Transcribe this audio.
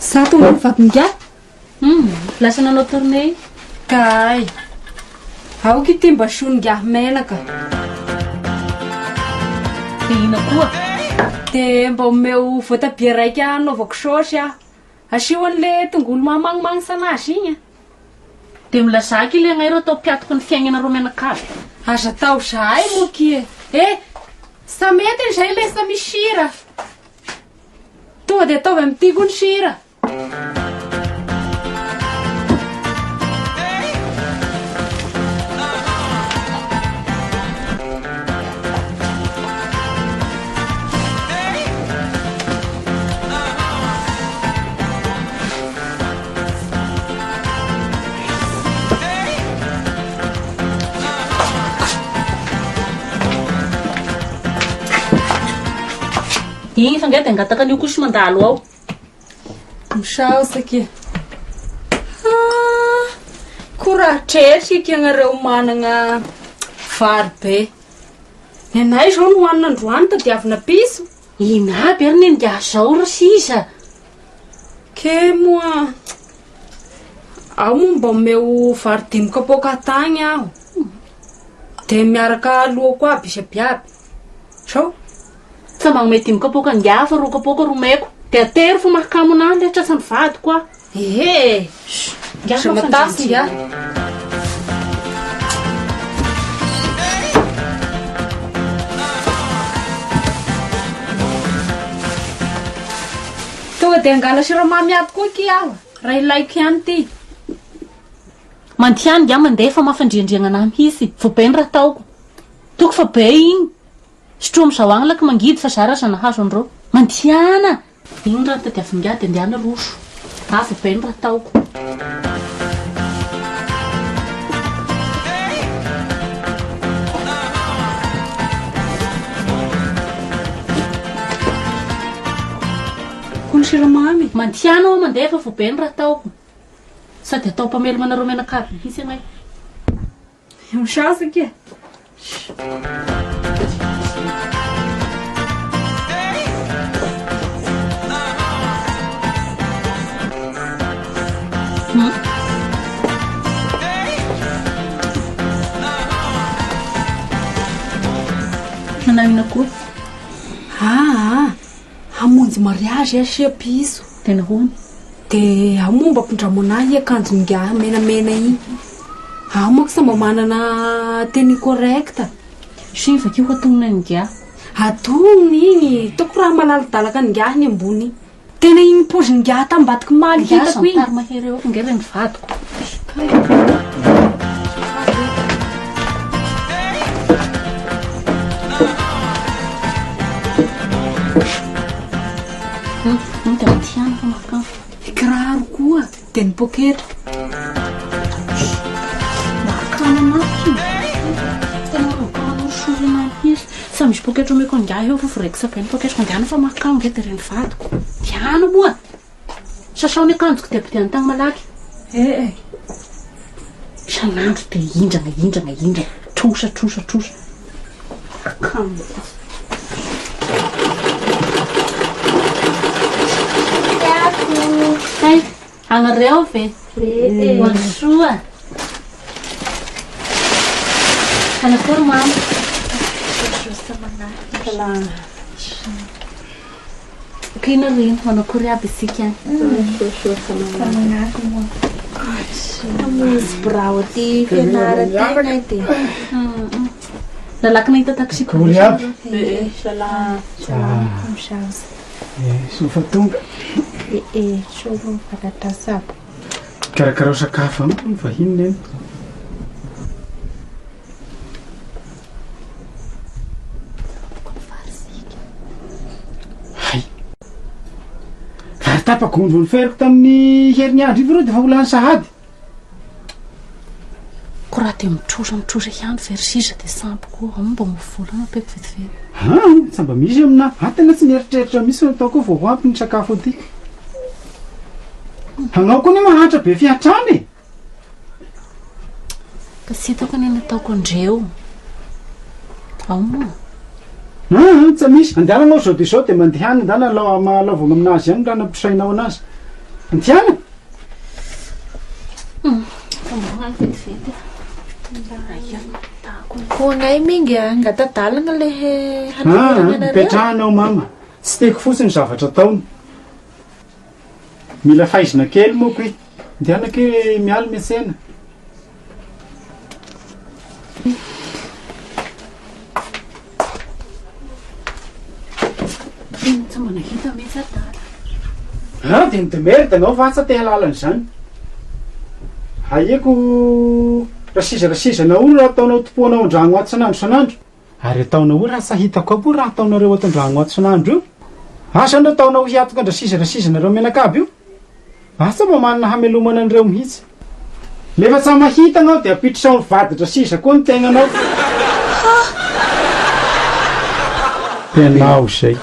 Satu manfaatnya? Lasa nanao tournée. Kai. Ao kitimba shunga menaka. Ina koa. Te mba meu voatabia raika anaovako saosy aho. Asio an'le tongolo mamangmang sanazy igny. De milazaka ile agnay atao piatoko ny fiainana reo menakavy. Aza tao zay moky. Samety zay le sa misy sira. Tonga de ataovy amin'ity koa ny sira. Igny fa nge de angataka an'io koa sy mandalo ao. Misaosa ke. Koraha tretry ky ianareo manana vary be. Ny anay zao no hoanina androany tadiavina piso. Ina aby ary nenga zao ro sisa. Ke moa aho moa mba omeo vary 5 kapoaka tagny aho. De miaraka lohako aby isabiaby. Sao? Sa magnome 5 kapoaka nga fa 2 kapoaka romeko. De atery fa mahakamo an'any le trasany vady koa. Sa matasy ya. Tonga de angala siramamy aby koa ky aho. Raha ilaiko ihany ty. Mantiany nga mandeha fa mafandriandriagna anahy mihitsy. Vo be ny raha taoko. Toko fa be igny. Sitro amizao agny laka mangidy fa zara aza nahazo andreo. Mantiana. Igny raha tadiavin-ga de andeha na roso. Vo be ny raha taoko. Kony siramamy. Mantiana aho mandeha fa vo be ny raha taoko. Sady atao mpamelo manareo menakavy mihitsy agnay. Misaosa ke. Nanahina koa. Hamonjy mariage asia piso. Tena hoany. De aho moa mba ampindramo anahy akanjo nga menamena igny. Aho moa sa mba manana tenue correcta. Sy vakio ko atonona ny nga. Atonony igny. Toko raha malaladalaka ny nga ny ambony. Tena igny pozy nga tambadiky maly hitako igny. Tary mahery eo fa ngera ny vadiko. De mantiana fa makamo. Kiraro koa. De ny poketra. Makamo anaky. Tena makamo sorina mihitsy. Sa misy poketra omeko nga eo fa vorekisaka ny poketra ngana fa makamo nge de reny vadiko. Tiana moa. Sasao ny akanjoko de ampidiany tagny malaky. Isan'andro de indrana. Trosa. Makamo. Hey, agnareo ve? Soa. Anakory mama? Kina rin, anakory aby isika. Bravo ty fianarantena ity. Lalaki na itatakisy ko. Kory aby. Misaosa. Sofa tonga. Sofa pakatasabo. Karakara sakafo ampy vahiny neny. Hay. Vary tapako ondro feriko tamin'ny herinandro ivy reo de fa volany sahady. Ko raha de mitrosa ihany versisa de sampy koa. Mba mivolana peko vetivety. Samba misy amina. Tena tsy mieritreritra misy ataoko vao ampy ny sakafo ity. Hanao koa ny mahantra be fiatrany. Ka tsy hitako ny nataoko andreo. Ao moa. Tsy misy. Andehananao zao de mandeha any andana malaovana aminazy ihany raha nampisainao anazy. Antiana? Fambohana vetivety. Honay minga angatadalana lehe hanarana anareo. Mipetrahanao mama. Tsy teko fotsiny zavatra taony. Mila faizina kely moko i. Andiana ke miala miatsena. Tsy mbola hita mihitsy adala. Dia midemerda anao fa asa te halalan'izany. Aieko rasisa nahory raha ataonao tompoanao andragno ato sanandro sanandro. Ary ataonao hoe raha sahitako apo raha ataonareo ato andragno ato sanandro io. Asa ndreo ataonao hiatoka andrasisa nareo menakaby io. Asa mba manana hamelomana an'ireo mihitsy. Nefa tsy mahita anao dia apitrisao mivaditra sisa koa ny tegnanao. Tenao izay.